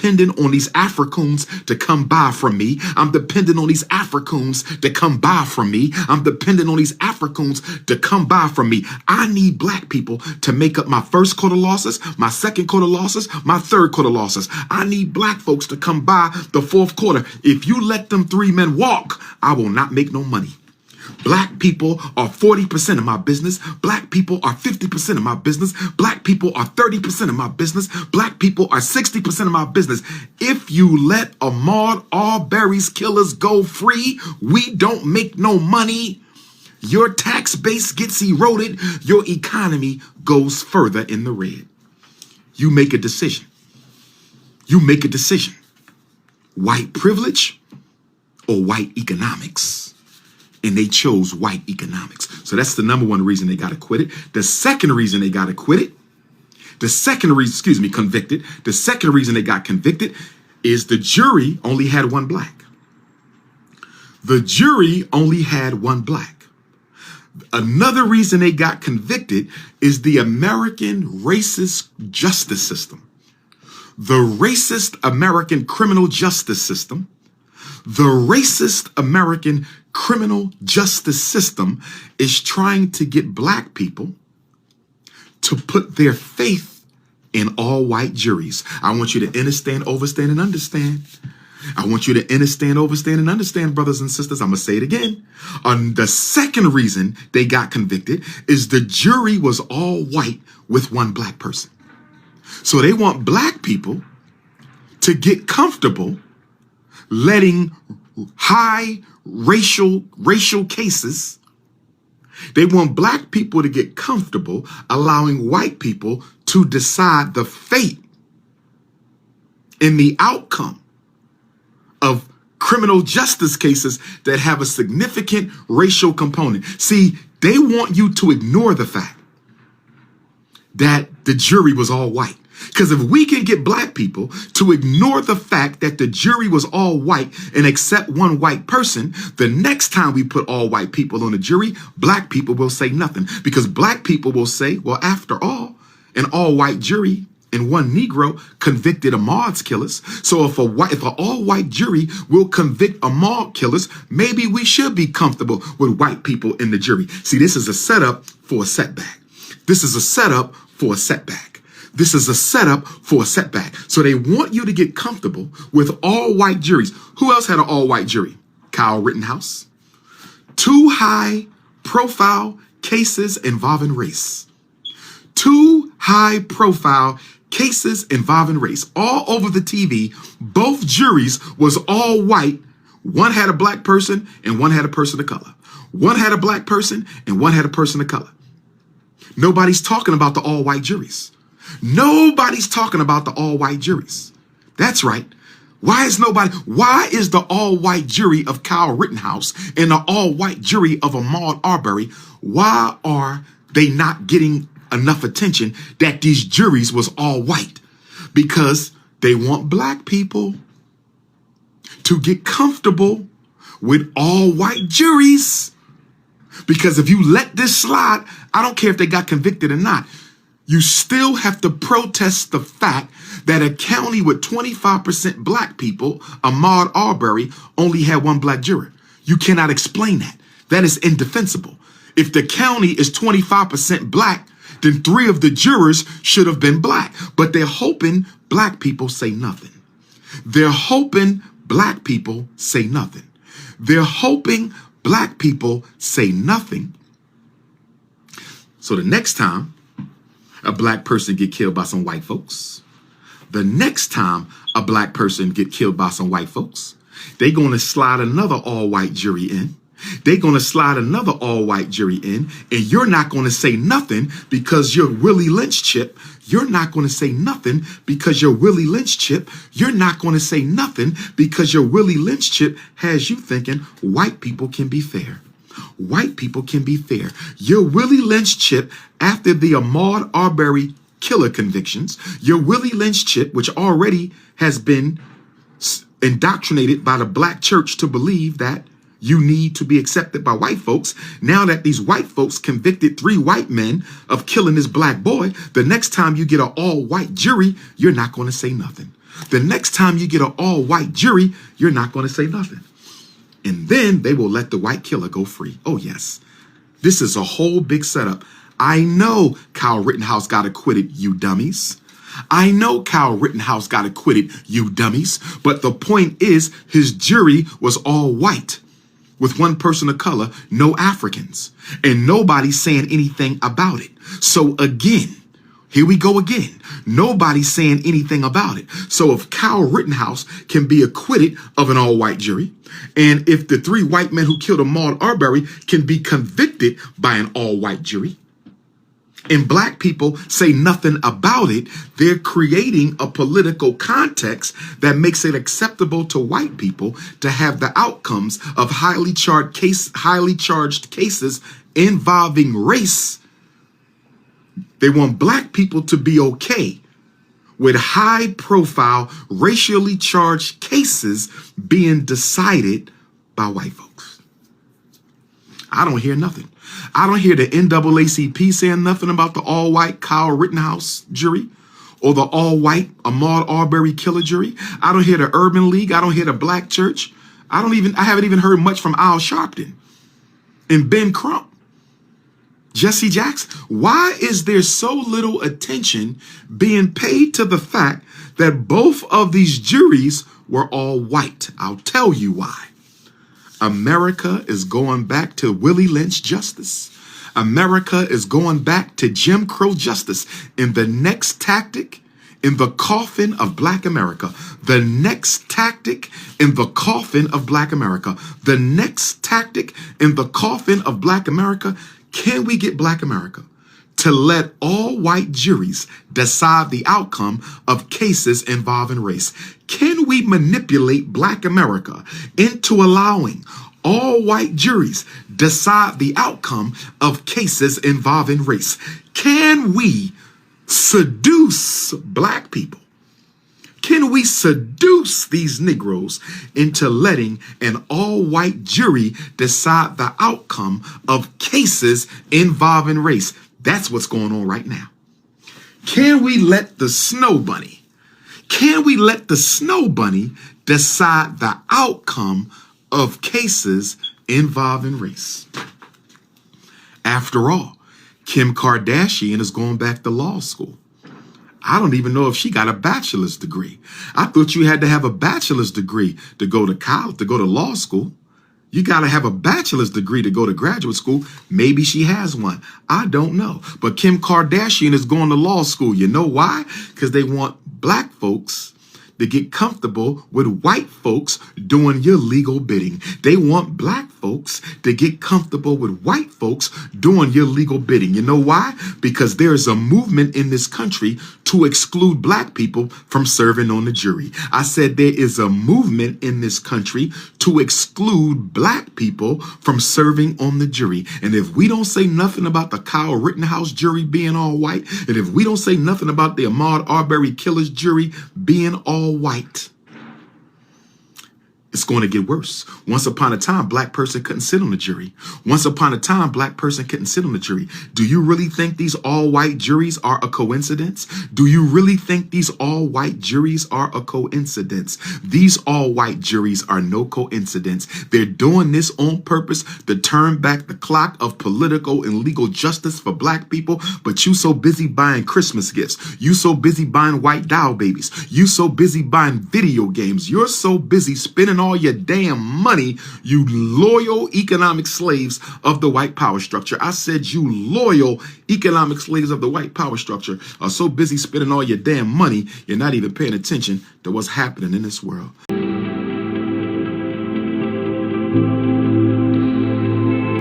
dependent on these Africans to come by from me. I'm dependent on these Africans to come by from me. I'm dependent on these Africans to come by from me. I need black people to make up my first quarter losses, my second quarter losses, my third quarter losses. I need black folks to come by the fourth quarter. If you let them three men walk, I will not make no money. Black people are 40% of my business. Black people are 50% of my business. Black people are 30% of my business. Black people are 60% of my business. If you let Ahmaud Arbery's killers go free, we don't make no money. Your tax base gets eroded. Your economy goes further in the red. You make a decision. You make a decision. White privilege or white economics? And they chose white economics. So that's the number one reason they got acquitted. The second reason they got acquitted, convicted. The second reason they got convicted is the jury only had one black. The jury only had one black. Another reason they got convicted is the American racist justice system. The racist American criminal justice system. The racist American criminal justice system is trying to get black people to put their faith in all white juries. I want you to understand, overstand, and understand. I want you to understand, overstand, and understand, brothers and sisters. I'm going to say it again. The second reason they got convicted is the jury was all white with one black person. So they want black people to get comfortable letting high racial cases. They want black people to get comfortable allowing white people to decide the fate and the outcome of criminal justice cases that have a significant racial component. See, they want you to ignore the fact that the jury was all white. Because if we can get black people to ignore the fact that the jury was all white and accept one white person, the next time we put all white people on a jury, black people will say nothing. Because black people will say, well, after all, an all white jury and one Negro convicted Ahmaud's killers. So if an all white jury will convict Ahmaud killers, maybe we should be comfortable with white people in the jury. See, this is a setup for a setback. This is a setup for a setback. This is a setup for a setback. So they want you to get comfortable with all white juries. Who else had an all white jury? 𝚂𝚗𝙱𝚂𝙺𝚃. 2 high profile cases involving race. 2 high profile cases involving race. All over the TV, both juries was all white. One had a black person and one had a person of color. One had a black person and one had a person of color. Nobody's talking about the all white juries. Nobody's talking about the all-white juries. That's right. Why is the all-white jury of Kyle Rittenhouse and the all-white jury of Ahmaud Arbery, why are they not getting enough attention that these juries was all white? Because they want black people to get comfortable with all-white juries. Because if you let this slide, I don't care if they got convicted or not, you still have to protest the fact that a county with 25% black people, Ahmaud Arbery, only had one black juror. You cannot explain that. That is indefensible. If the county is 25% black, then 3 of the jurors should have been black. But they're hoping black people say nothing. They're hoping black people say nothing. They're hoping black people say nothing. So the next time a black person get killed by some white folks, the next time a black person get killed by some white folks, they're going to slide another all-white jury in. They're going to slide another all-white jury in, and you're not going to say nothing because you're Willie Lynch chip. You're not going to say nothing because you're Willie Lynch chip. You're not going to say nothing because your Willie Lynch chip has you thinking white people can be fair. White people can be fair. Your Willie Lynch chip, after the Ahmaud Arbery killer convictions, your Willie Lynch chip, which already has been indoctrinated by the black church to believe that you need to be accepted by white folks. Now that these white folks convicted 3 white men of killing this black boy, the next time you get an all-white jury, you're not going to say nothing. The next time you get an all-white jury, you're not going to say nothing. And then they will let the white killer go free. Oh, yes. This is a whole big setup. I know 𝚂𝚗 Rittenhouse got acquitted, you dummies. I know 𝚂𝚗 Rittenhouse got acquitted, you dummies. But the point is, his jury was all white with one person of color, no Africans. And nobody's saying anything about it. So again, here we go again. Nobody's saying anything about it. So if 𝚂𝚗 Rittenhouse can be acquitted of an all-white jury, and if the 3 white men who killed Ahmaud Arbery can be convicted by an all-white jury, and black people say nothing about it, they're creating a political context that makes it acceptable to white people to have the outcomes of highly charged cases involving race. They want black people to be okay with high-profile, racially charged cases being decided by white folks. I don't hear nothing. I don't hear the NAACP saying nothing about the all-white 𝚂𝚗 Rittenhouse jury or the all-white Ahmaud Arbery killer jury. I don't hear the Urban League. I don't hear the Black Church. I haven't even heard much from Al Sharpton and Ben Crump. Jesse Jackson. Why is there so little attention being paid to the fact that both of these juries were all white? I'll tell you why. America is going back to Willie Lynch justice. America is going back to Jim Crow justice. In the next tactic in the coffin of Black America, the next tactic in the coffin of Black America, the next tactic in the coffin of Black America, can we get Black America to let all white juries decide the outcome of cases involving race? Can we manipulate Black America into allowing all white juries decide the outcome of cases involving race? Can we seduce Black people? Can we seduce these Negroes into letting an all-white jury decide the outcome of cases involving race? That's what's going on right now. Can we let the Snow Bunny, decide the outcome of cases involving race? After all, Kim Kardashian is going back to law school. I don't even know if she got a bachelor's degree. I thought you had to have a bachelor's degree to go to college, to go to law school. You got to have a bachelor's degree to go to graduate school. Maybe she has one. I don't know. But Kim Kardashian is going to law school. You know why? Because they want Black folks to get comfortable with white folks doing your legal bidding. They want Black folks to get comfortable with white folks doing your legal bidding. You know why? Because there is a movement in this country to exclude Black people from serving on the jury. I said there is a movement in this country to exclude Black people from serving on the jury. And if we don't say nothing about the 𝚂𝚗 Rittenhouse jury being all white, and if we don't say nothing about the Ahmaud Arbery killers jury being all white, it's going to get worse. Once upon a time, Black person couldn't sit on the jury. Once upon a time, Black person couldn't sit on the jury. Do you really think these all-white juries are a coincidence? Do you really think these all-white juries are a coincidence? These all-white juries are no coincidence. They're doing this on purpose to turn back the clock of political and legal justice for Black people. But you so busy buying Christmas gifts. You so busy buying white doll babies. You so busy buying video games. You're so busy spending all your damn money, you loyal economic slaves of the white power structure. I said you loyal economic slaves of the white power structure are so busy spending all your damn money, you're not even paying attention to what's happening in this world.